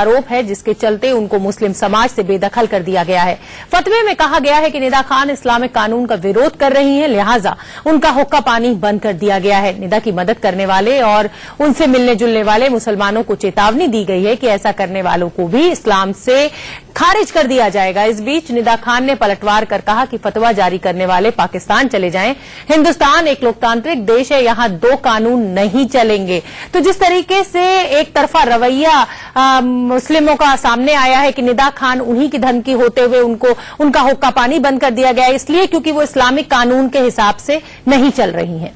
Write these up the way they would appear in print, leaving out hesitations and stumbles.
आरोप है, जिसके चलते उनको मुस्लिम समाज से बेदखल कर दिया गया है। फतवे में कहा गया है कि निदा खान इस्लामिक कानून का विरोध कर रही हैं, लिहाजा उनका हुक्का पानी बंद कर दिया गया है। निदा की मदद करने वाले और उनसे मिलने जुलने वाले मुसलमानों को चेतावनी दी गई है कि ऐसा करने वालों को भी इस्लाम से खारिज कर दिया जाएगा। इस बीच निदा खान ने पलटवार कर कहा कि फतवा जारी करने वाले पाकिस्तान चले जाएं। हिंदुस्तान एक लोकतांत्रिक देश है, यहां दो कानून नहीं चलेंगे। तो जिस तरीके से एक तरफा रवैया मुस्लिमों का सामने आया है कि निदा खान उन्हीं की धमकी होते हुए उनका हुक्का पानी बंद कर दिया गया है, इसलिए क्योंकि वो इस्लामिक कानून के हिसाब से नहीं चल रही हैं।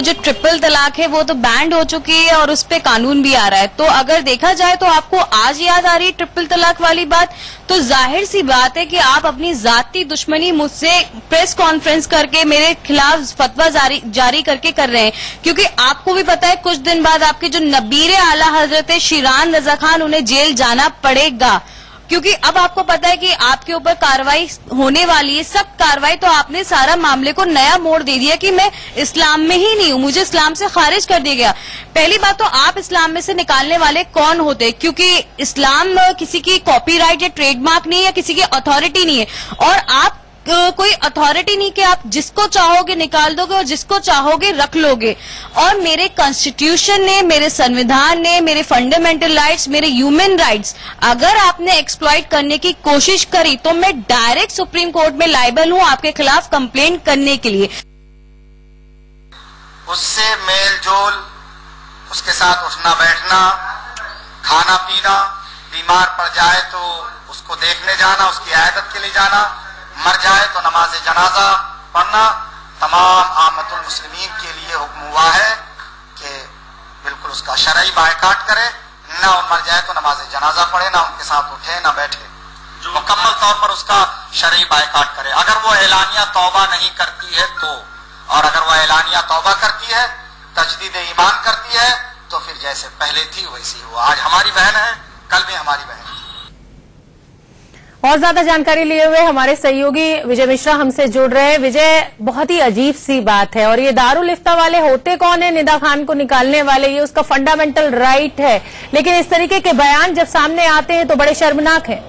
जो ट्रिपल तलाक है वो तो बैंड हो चुकी है और उस पे कानून भी आ रहा है। तो अगर देखा जाए तो आपको आज याद आ रही है ट्रिपल तलाक वाली बात, तो जाहिर सी बात है कि आप अपनी जाती दुश्मनी मुझसे प्रेस कॉन्फ्रेंस करके मेरे खिलाफ फतवा जारी करके कर रहे हैं, क्योंकि आपको भी पता है कुछ दिन बाद आपके जो नबीर आला हजरत शिरान रजा खान, उन्हें जेल जाना पड़ेगा, क्योंकि अब आपको पता है कि आपके ऊपर कार्रवाई होने वाली है। सब कार्रवाई तो आपने सारा मामले को नया मोड़ दे दिया कि मैं इस्लाम में ही नहीं हूं, मुझे इस्लाम से खारिज कर दिया गया। पहली बात तो आप इस्लाम में से निकालने वाले कौन होते, क्योंकि इस्लाम किसी की कॉपीराइट या ट्रेडमार्क नहीं है, किसी की अथॉरिटी नहीं है, और आप कोई अथॉरिटी नहीं कि आप जिसको चाहोगे निकाल दोगे और जिसको चाहोगे रख लोगे। और मेरे कॉन्स्टिट्यूशन ने, मेरे संविधान ने, मेरे फंडामेंटल राइट्स, मेरे ह्यूमन राइट्स अगर आपने एक्सप्लॉइट करने की कोशिश करी तो मैं डायरेक्ट सुप्रीम कोर्ट में लायबल हूं आपके खिलाफ कंप्लेंट करने के लिए। उससे मेल जोल, उसके साथ उठना बैठना, खाना पीना, बीमार पड़ जाए तो उसको देखने जाना, उसकी आयादत के लिए जाना, मर जाए तो नमाज जनाजा पढ़ना, तमाम आमतुल मुस्लिमीन के लिए हुक्म हुआ है कि बिल्कुल उसका शरई बायकाट करे, ना मर जाए तो नमाज जनाजा पढ़े, ना उनके साथ उठे ना बैठे, मुकम्मल तौर पर उसका शरई बायकाट करे। अगर वो एलानिया तौबा नहीं करती है तो, और अगर वो एलानिया तौबा करती है, तजदीद ईमान करती है, तो फिर जैसे पहले थी वैसी हो। आज हमारी बहन है, कल भी हमारी बहन है। और ज्यादा जानकारी लिए हुए हमारे सहयोगी विजय मिश्रा हमसे जुड़ रहे हैं। विजय, बहुत ही अजीब सी बात है, और ये दारुल इफ्ता वाले होते कौन है? निदा खान को निकालने वाले, ये उसका फंडामेंटल राइट है, लेकिन इस तरीके के बयान जब सामने आते हैं तो बड़े शर्मनाक हैं।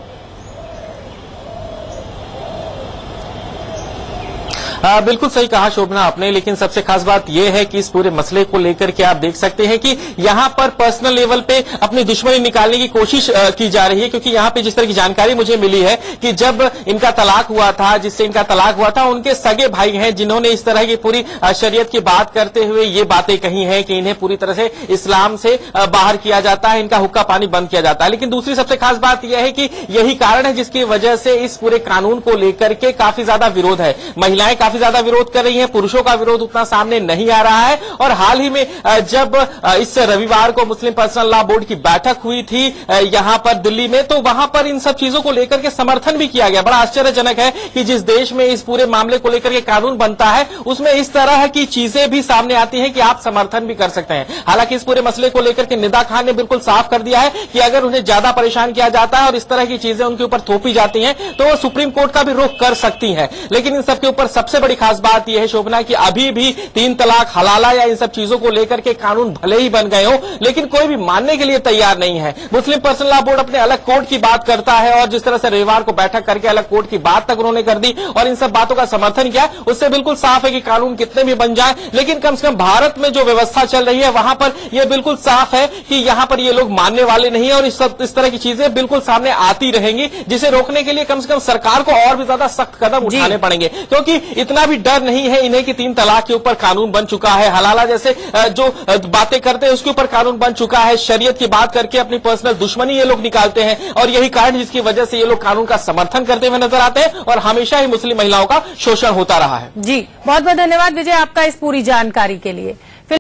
बिल्कुल सही कहा शोभना आपने, लेकिन सबसे खास बात यह है कि इस पूरे मसले को लेकर के आप देख सकते हैं कि यहाँ पर पर्सनल लेवल पे अपनी दुश्मनी निकालने की कोशिश की जा रही है, क्योंकि यहाँ पे जिस तरह की जानकारी मुझे मिली है कि जब इनका तलाक हुआ था, जिससे इनका तलाक हुआ था, उनके सगे भाई हैं जिन्होंने इस तरह की पूरी शरीयत की बात करते हुए ये बातें कही हैं कि इन्हें पूरी तरह से इस्लाम से बाहर किया जाता है, इनका हुक्का पानी बंद किया जाता है। लेकिन दूसरी सबसे खास बात यह है कि यही कारण है जिसकी वजह से इस पूरे कानून को लेकर के काफी ज्यादा विरोध है। महिलाएं काफी ज्यादा विरोध कर रही हैं, पुरुषों का विरोध उतना सामने नहीं आ रहा है। और हाल ही में जब इस रविवार को मुस्लिम पर्सनल लॉ बोर्ड की बैठक हुई थी यहां पर दिल्ली में, तो वहां पर इन सब चीजों को लेकर के समर्थन भी किया गया। बड़ा आश्चर्यजनक है कि जिस देश में इस पूरे मामले को लेकर के कानून बनता है, उसमें इस तरह की चीजें भी सामने आती हैं कि आप समर्थन भी कर सकते हैं। हालांकि इस पूरे मसले को लेकर के निदा खान ने बिल्कुल साफ कर दिया है कि अगर उन्हें ज्यादा परेशान किया जाता है और इस तरह की चीजें उनके ऊपर थोपी जाती हैं तो वो सुप्रीम कोर्ट का भी रुख कर सकती हैं। लेकिन इन सबके ऊपर सबसे बड़ी खास बात यह है शोभना कि अभी भी 3 तलाक, हलाला या इन सब चीजों को लेकर के कानून भले ही बन गए हो, लेकिन कोई भी मानने के लिए तैयार नहीं है। मुस्लिम पर्सनल लॉ बोर्ड अपने अलग कोर्ट की बात करता है, और जिस तरह से रविवार को बैठक करके अलग कोर्ट की बात तक उन्होंने कर दी और इन सब बातों का समर्थन किया, उससे बिल्कुल साफ है कि कानून कितने भी बन जाए, लेकिन कम से कम भारत में जो व्यवस्था चल रही है वहां पर यह बिल्कुल साफ है कि यहां पर ये लोग मानने वाले नहीं है, और इस तरह की चीजें बिल्कुल सामने आती रहेंगी, जिसे रोकने के लिए कम से कम सरकार को और भी ज्यादा सख्त कदम उठाने पड़ेंगे। क्योंकि इतना भी डर नहीं है इन्हें कि 3 तलाक के ऊपर कानून बन चुका है, हलाला जैसे जो बातें करते हैं उसके ऊपर कानून बन चुका है, शरीयत की बात करके अपनी पर्सनल दुश्मनी ये लोग निकालते हैं, और यही कारण जिसकी वजह से ये लोग कानून का समर्थन करते हुए नजर आते हैं, और हमेशा ही मुस्लिम महिलाओं का शोषण होता रहा है। जी, बहुत बहुत धन्यवाद विजय आपका इस पूरी जानकारी के लिए।